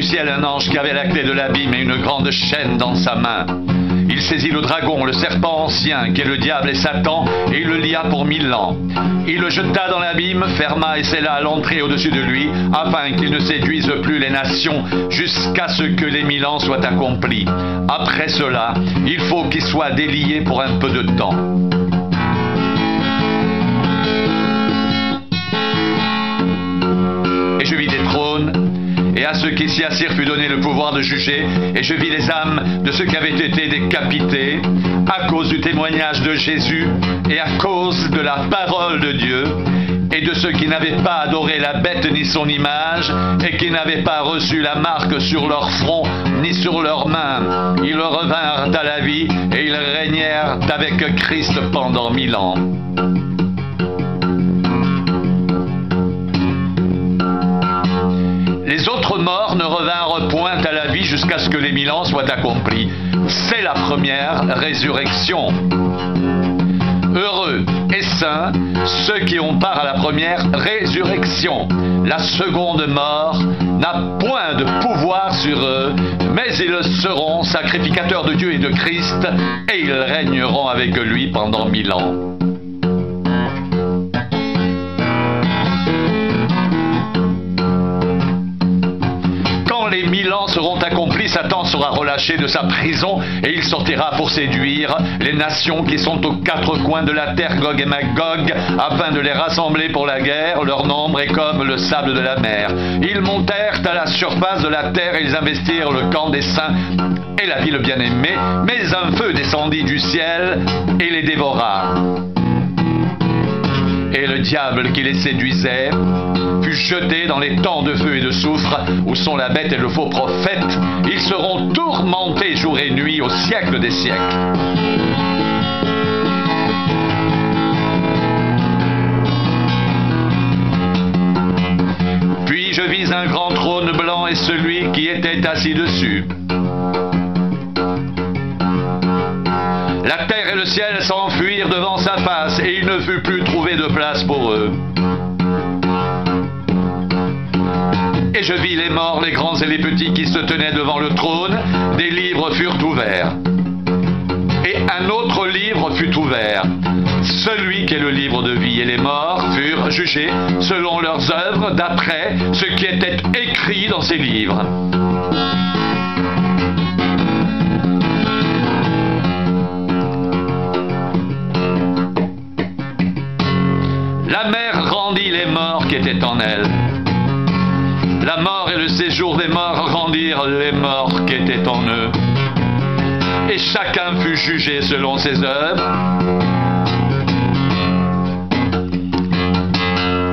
ciel un ange qui avait la clé de l'abîme et une grande chaîne dans sa main. Il saisit le dragon, le serpent ancien, qui est le diable et Satan, et il le lia pour 1000 ans. Il le jeta dans l'abîme, ferma et scella l'entrée au-dessus de lui, afin qu'il ne séduise plus les nations, jusqu'à ce que les 1000 ans soient accomplis. Après cela, il faut qu'il soit délié pour un peu de temps. Et je vis des trônes, et à ceux qui s'y assirent fut donné le pouvoir de juger, et je vis les âmes de ceux qui avaient été décapités, à cause du témoignage de Jésus, et à cause de la parole de Dieu, et de ceux qui n'avaient pas adoré la bête ni son image, et qui n'avaient pas reçu la marque sur leur front, ni sur leurs mains. Ils revinrent à la vie, et ils régnèrent avec Christ pendant 1000 ans. Les autres morts ne revinrent point à la vie jusqu'à ce que les 1000 ans soient accomplis. C'est la première résurrection. Heureux et saints ceux qui ont part à la première résurrection. La seconde mort n'a point de pouvoir sur eux, mais ils seront sacrificateurs de Dieu et de Christ, et ils régneront avec lui pendant 1000 ans. Les 1000 ans seront accomplis, Satan sera relâché de sa prison et il sortira pour séduire les nations qui sont aux 4 coins de la terre, Gog et Magog, afin de les rassembler pour la guerre. Leur nombre est comme le sable de la mer. Ils montèrent à la surface de la terre et ils investirent le camp des saints et la ville bien-aimée, mais un feu descendit du ciel et les dévora. Et le diable qui les séduisait fut jeté dans les temps de feu et de soufre, où sont la bête et le faux prophète. Ils seront tourmentés jour et nuit au siècle des siècles. Puis je vis un grand trône blanc et celui qui était assis dessus. La terre et le ciel s'enfuirent devant sa face, et il ne fut plus trouvé de place pour eux. Et je vis les morts, les grands et les petits qui se tenaient devant le trône. Des livres furent ouverts. Et un autre livre fut ouvert. Celui qui est le livre de vie, et les morts furent jugés selon leurs œuvres, d'après ce qui était écrit dans ces livres. La mer rendit les morts qui étaient en elle. La mort et le séjour des morts rendirent les morts qui étaient en eux. Et chacun fut jugé selon ses œuvres.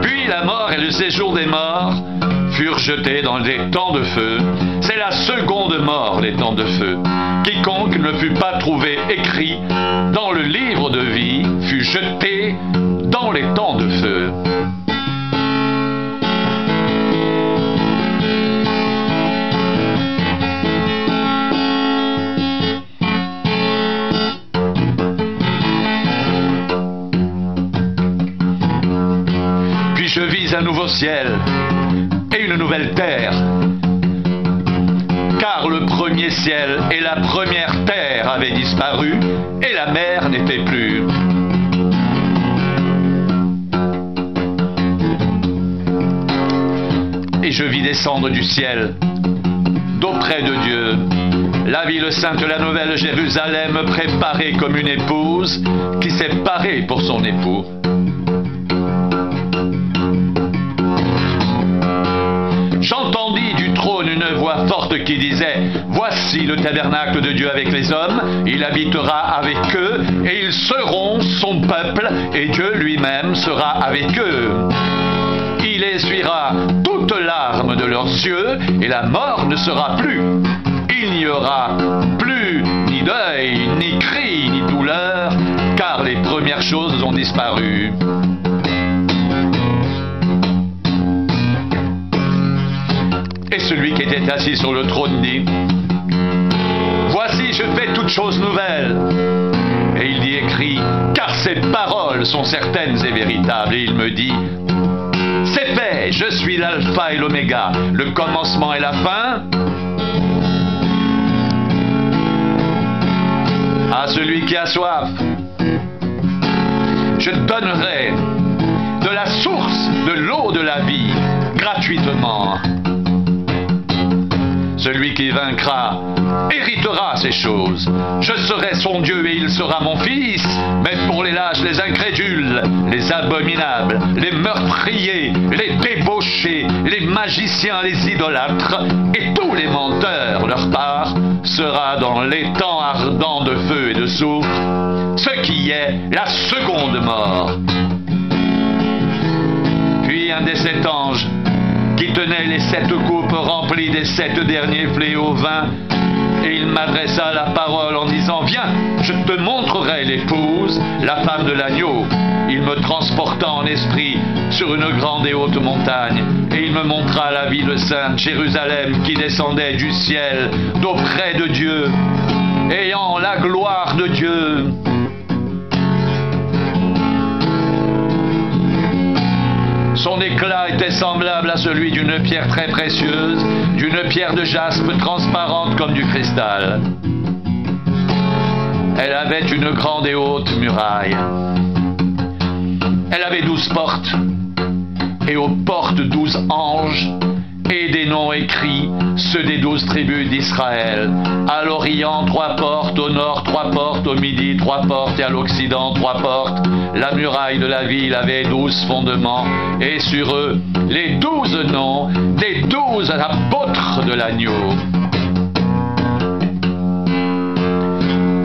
Puis la mort et le séjour des morts furent jetés dans les temps de feu. C'est la seconde mort, les temps de feu. Quiconque ne fut pas trouvé écrit dans le livre de vie fut jeté dans les temps de feu. Puis je vis un nouveau ciel et une nouvelle terre, car le premier ciel et la première terre avaient disparu et la mer n'était plus. Et je vis descendre du ciel, d'auprès de Dieu, la ville sainte, la nouvelle Jérusalem, préparée comme une épouse qui s'est parée pour son époux. J'entendis du trône une voix forte qui disait: voici le tabernacle de Dieu avec les hommes, il habitera avec eux, et ils seront son peuple, et Dieu lui-même sera avec eux. Il essuiera toute larme de leurs yeux, et la mort ne sera plus. Il n'y aura plus ni deuil, ni cri, ni douleur, car les premières choses ont disparu. Et celui qui était assis sur le trône dit: voici, je fais toutes choses nouvelles. Et il y écrit: car ces paroles sont certaines et véritables. Et il me dit: c'est fait. est. Je suis l'alpha et l'oméga, le commencement et la fin. À celui qui a soif, je donnerai de la source de l'eau de la vie gratuitement. Celui qui vaincra héritera ces choses. Je serai son Dieu et il sera mon fils. Mais pour les lâches, les incrédules, les abominables, les meurtriers, les débauchés, les magiciens, les idolâtres et tous les menteurs, leur part sera dans l'étang ardent de feu et de soufre, ce qui est la seconde mort. Puis un des 7 anges qui tenait les 7 coupes remplies des 7 derniers fléaux vint, et il m'adressa la parole en disant: Viens, je te montrerai l'épouse, la femme de l'agneau. Il me transporta en esprit sur une grande et haute montagne, et il me montra la ville sainte, Jérusalem, qui descendait du ciel d'auprès de Dieu, ayant la gloire de Dieu. Son éclat était semblable à celui d'une pierre très précieuse, d'une pierre de jaspe transparente comme du cristal. Elle avait une grande et haute muraille. Elle avait 12 portes, et aux portes 12 anges, et des noms écrits, ceux des 12 tribus d'Israël. À l'Orient, 3 portes, au Nord, 3 portes, au Midi, 3 portes, et à l'Occident, 3 portes. La muraille de la ville avait 12 fondements, et sur eux, les 12 noms des 12 apôtres de l'agneau.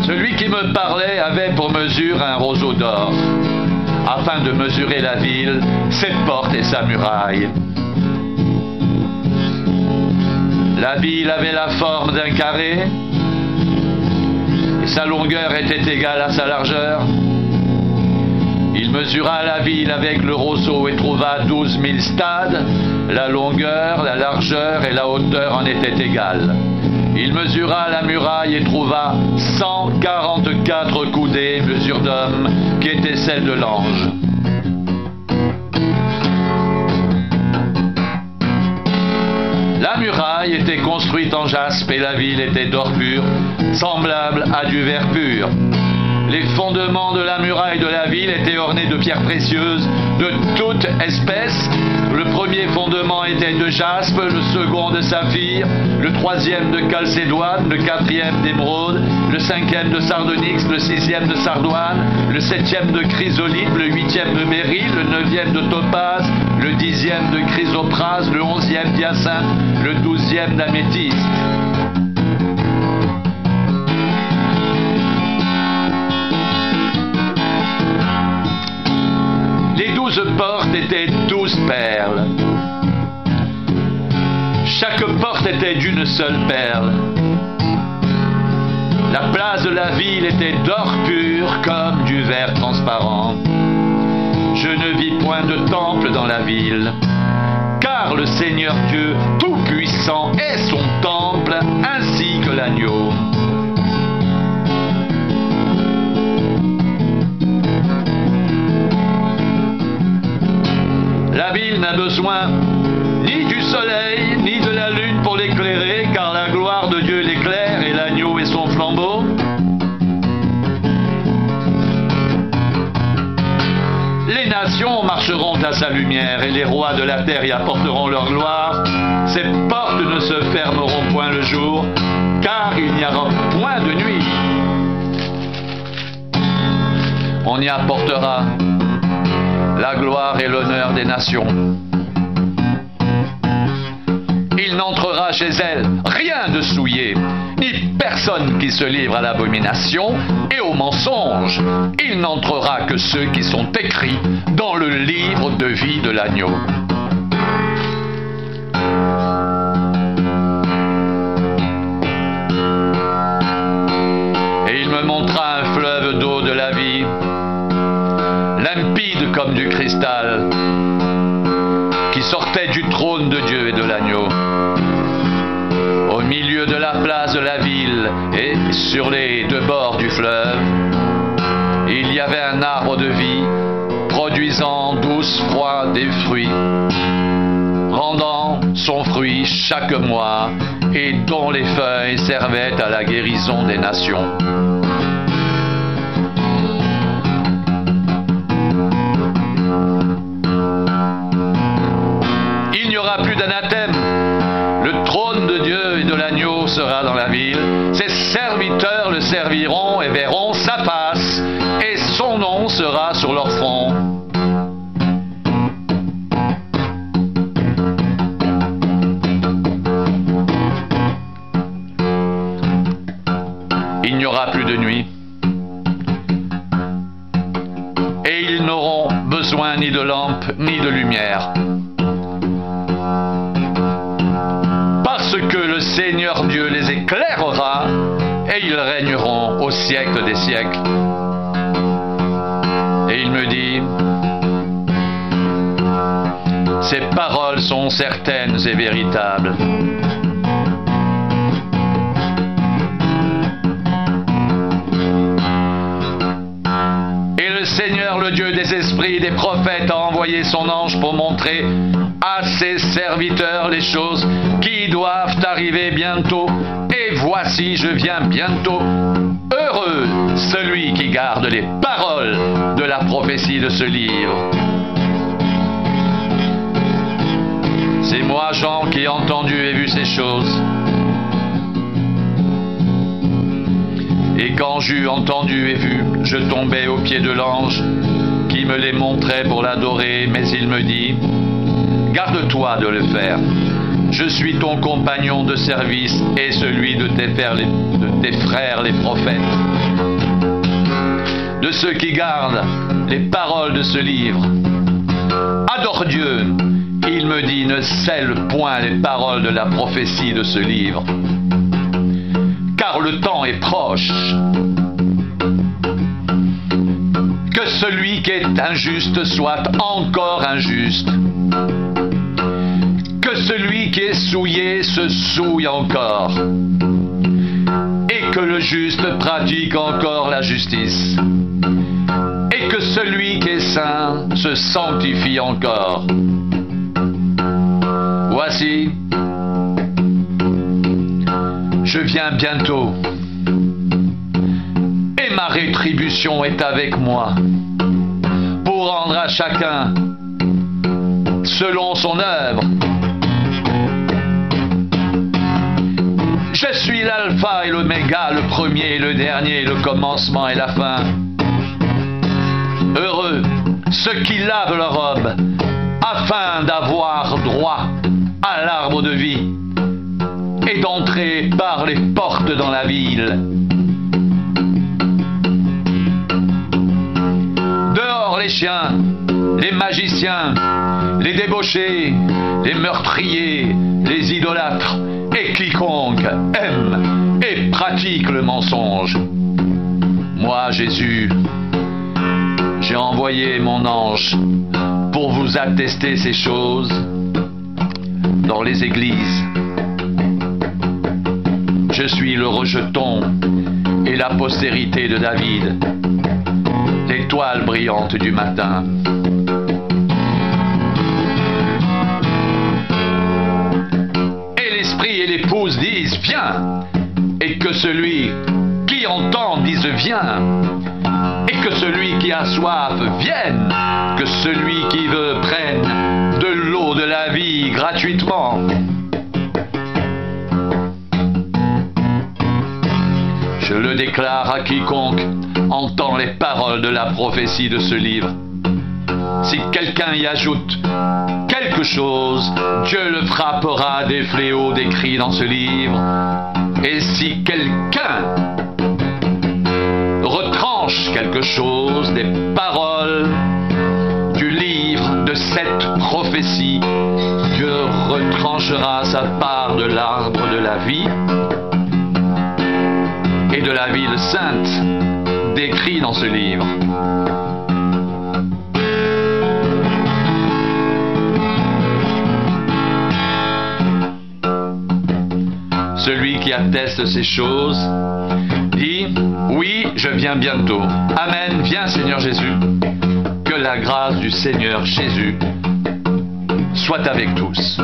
Celui qui me parlait avait pour mesure un roseau d'or, afin de mesurer la ville, ses portes et sa muraille. La ville avait la forme d'un carré, et sa longueur était égale à sa largeur. Il mesura la ville avec le roseau et trouva 12 000 stades. La longueur, la largeur et la hauteur en étaient égales. Il mesura la muraille et trouva 144 coudées, mesure d'homme, qui était celle de l'ange. La muraille était construite en jaspe et la ville était d'or pur, semblable à du verre pur. Les fondements de la muraille de la ville étaient ornés de pierres précieuses de toute espèce. Le premier fondement était de jaspe, le second de saphir, le troisième de chalcédoine, le quatrième d'émeraude, le cinquième de sardonyx, le sixième de sardoine, le septième de chrysolite, le huitième de béryl, le neuvième de topaze, le dixième de chrysoprase, le onzième d'hyacinthe, le douzième d'améthyste. Les 12 portes étaient 12 perles. Chaque porte était d'une seule perle. La place de la ville était d'or pur comme du verre transparent. Je ne vis point de temple dans la ville, car le Seigneur Dieu Tout-Puissant est son temple, ainsi que l'agneau. La ville n'a besoin ni du soleil, ni de la lune pour l'éclairer, car la gloire de Dieu l'éclaire et l'agneau est son flambeau. Les nations marcheront à sa lumière et les rois de la terre y apporteront leur gloire. Ses portes ne se fermeront point le jour, car il n'y aura point de nuit. On y apportera la gloire et l'honneur des nations. Il n'entrera chez elle rien de souillé, ni personne qui se livre à l'abomination et au mensonge. Il n'entrera que ceux qui sont écrits dans le livre de vie de l'agneau. Et il me montra un fleuve d'eau de la vie, limpide comme du cristal, qui sortait du trône de Dieu et de l'agneau. Au milieu de la place de la ville et sur les 2 bords du fleuve, il y avait un arbre de vie produisant 12 fois des fruits, rendant son fruit chaque mois et dont les feuilles servaient à la guérison des nations. Il n'y aura plus d'anathème. Le trône de Dieu et de l'agneau sera dans la ville. Ses serviteurs le serviront et verront sa face, et son nom sera sur leur front. Il n'y aura plus de nuit. Et ils n'auront besoin ni de lampe ni de lumière. Parce que le Seigneur Dieu les éclairera et ils régneront au siècle des siècles. Et il me dit, ces paroles sont certaines et véritables. Et le Seigneur, le Dieu des esprits, des prophètes, a envoyé son ange pour montrer à ses serviteurs les choses qui doivent arriver bientôt. Et voici, je viens bientôt. Heureux celui qui garde les paroles de la prophétie de ce livre. C'est moi, Jean, qui ai entendu et vu ces choses. Et quand j'eus entendu et vu, je tombai aux pieds de l'ange qui me les montrait pour l'adorer, mais il me dit, garde-toi de le faire. Je suis ton compagnon de service et celui de tes frères les prophètes, de ceux qui gardent les paroles de ce livre. Adore Dieu, il me dit, ne scelle point les paroles de la prophétie de ce livre, car le temps est proche. Que celui qui est injuste soit encore injuste. Que celui qui est souillé se souille encore. Et que le juste pratique encore la justice. Et que celui qui est saint se sanctifie encore. Voici, je viens bientôt, et ma rétribution est avec moi, pour rendre à chacun selon son œuvre. Je suis l'alpha et l'oméga, le premier et le dernier, le commencement et la fin. Heureux ceux qui lavent leur robe, afin d'avoir droit à l'arbre de vie et d'entrer par les portes dans la ville. Dehors les chiens, les magiciens, les débauchés, les meurtriers, les idolâtres et quiconque aime et pratique le mensonge. Moi, Jésus, j'ai envoyé mon ange pour vous attester ces choses dans les églises. Je suis le rejeton et la postérité de David, l'étoile brillante du matin. Et l'esprit et l'épouse disent viens, et que celui qui entend dise viens, et que celui qui a soif vienne, que celui qui veut prenne de l'eau de la vie gratuitement. Je le déclare à quiconque entend les paroles de la prophétie de ce livre. Si quelqu'un y ajoute quelque chose, Dieu le frappera des fléaux décrits dans ce livre. Et si quelqu'un retranche quelque chose des paroles du livre de cette prophétie, Dieu retranchera sa part de l'arbre de la vie et de la ville sainte décrit dans ce livre. Celui qui atteste ces choses dit « Oui, je viens bientôt. Amen, viens Seigneur Jésus. » Que la grâce du Seigneur Jésus soit avec tous.